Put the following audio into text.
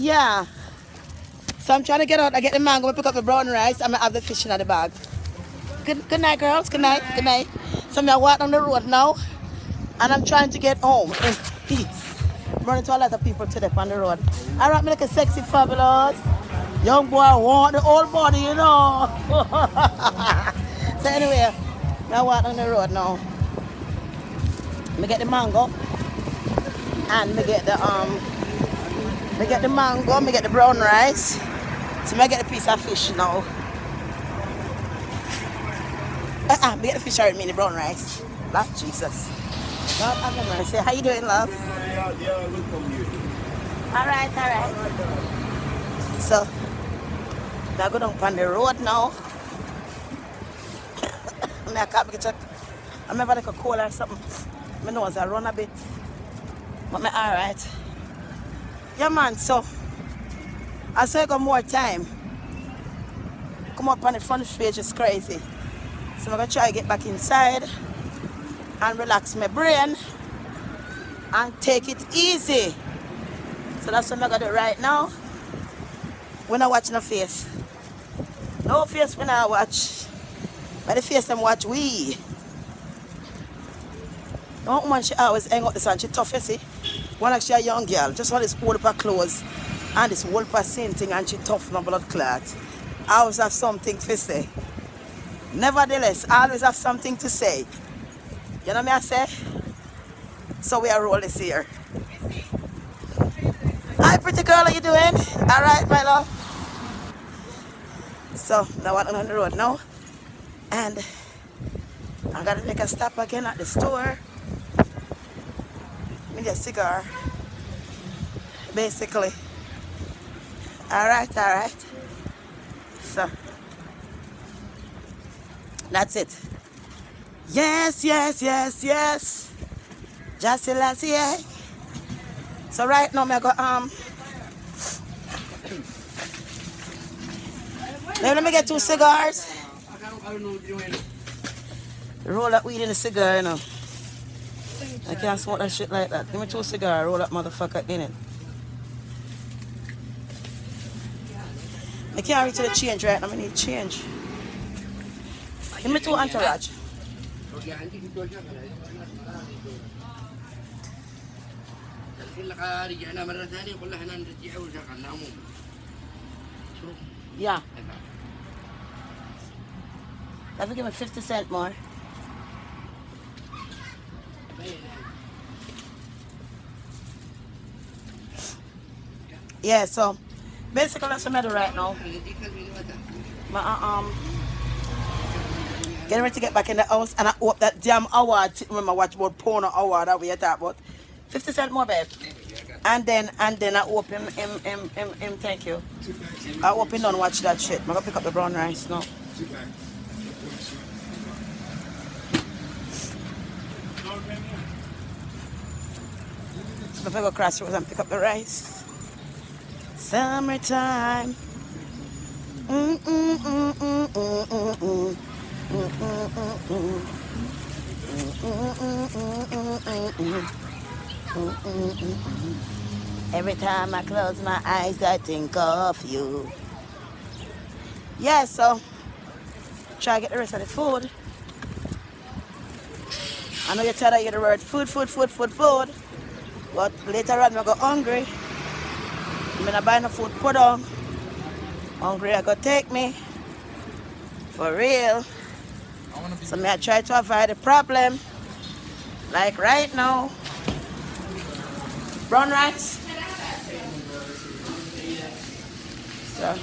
Yeah. So I'm trying to get out. I get the mango, I pick up the brown rice, and I have the fish in the bag. Good night, girls. Good night. Good night. So I'm walking on the road now, and I'm trying to get home in peace. I'm running to a lot of people today on the road. All right, me like a sexy, fabulous young boy. I want the old body, you know. So anyway, I walk on the road now. Me get the mango, and me get the mango, me get the brown rice. So I get a piece of fish now. Me get the fish already, me the brown rice. Love Jesus. Lord have mercy. How you doing, love? Yeah, look from you. Alright. So, I go down on the road now. I can't get check. I remember like a cold or something. My nose I run a bit. But me alright. Yeah man, so I say I got more time. Come up on the front page is crazy. So I'm gonna try to get back inside and relax my brain and take it easy. So that's what I'm gonna do right now. When I watch no face. No face when I watch. But the face them watch we. No woman she always hang out this and she tough, you see. One like she a young girl, just want this whole pair clothes and this whole pair same thing and she tough no blood clot. I always have something to say. Nevertheless, I always have something to say. You know what I say? So we are rolling this here. Hi pretty girl, how you doing? Alright my love. So now I'm on the road now. And I gotta make a stop again at the store. Need a cigar. Basically. Alright. So that's it. Yes. Just last year. So right now I go let me get 2 cigars. Roll that weed in a cigar, you know. I can't smoke that shit like that. Give me 2 cigars, roll that motherfucker in it. I can't reach to the change right now, I need change. Give me 2 entourage. Yeah. Have you give me 50 cents more? Yeah, so basically that's what I'm doing right now. Getting ready to get back in the house and I hope that damn award, remember watch about porno award that we talk about. 50 cents more, babe. And then I hope him thank you. I hope him don't watch that shit. I'm gonna pick up the brown rice now. So if I go crossroads and pick up the rice. Summertime. Every time I close my eyes, I think of you. Yeah, so try to get the rest of the food. I know you're tired of hearing the word food. But later on, I go hungry. I'm gonna buy no food, put on. Hungry, I go take me. For real. So I try to avoid the problem. Like right now. Brown rice. So